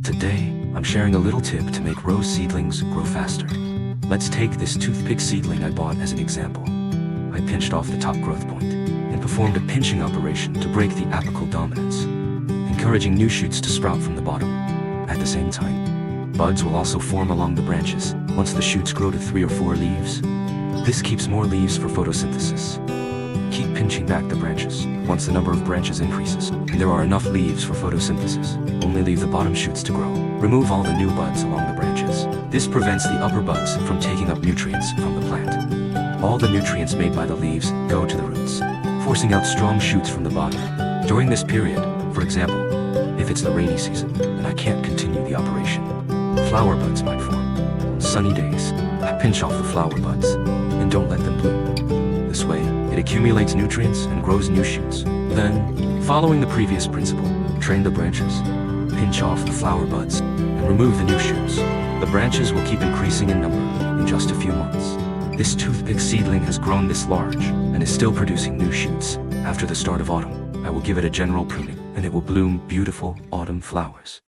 Today, I'm sharing a little tip to make rose seedlings grow faster. Let's take this toothpick seedling I bought as an example. I pinched off the top growth point and performed a pinching operation to break the apical dominance, encouraging new shoots to sprout from the bottom. At the same time, buds will also form along the branches once the shoots grow to 3 or 4 leaves. This keeps more leaves for photosynthesis. Keep pinching back the branches once the number of branches increases and there are enough leaves for photosynthesis. Only leave the bottom shoots to grow. Remove all the new buds along the branches. This prevents the upper buds from taking up nutrients from the plant. All the nutrients made by the leaves go to the roots, forcing out strong shoots from the bottom. During this period, for example, if it's the rainy season and I can't continue the operation, flower buds might form. On sunny days, I pinch off the flower buds and don't let them bloom. This way, it accumulates nutrients and grows new shoots. Then, following the previous principle, train the branches, pinch off the flower buds, and remove the new shoots. The branches will keep increasing in number in just a few months. This toothpick seedling has grown this large and is still producing new shoots. After the start of autumn, I will give it a general pruning and it will bloom beautiful autumn flowers.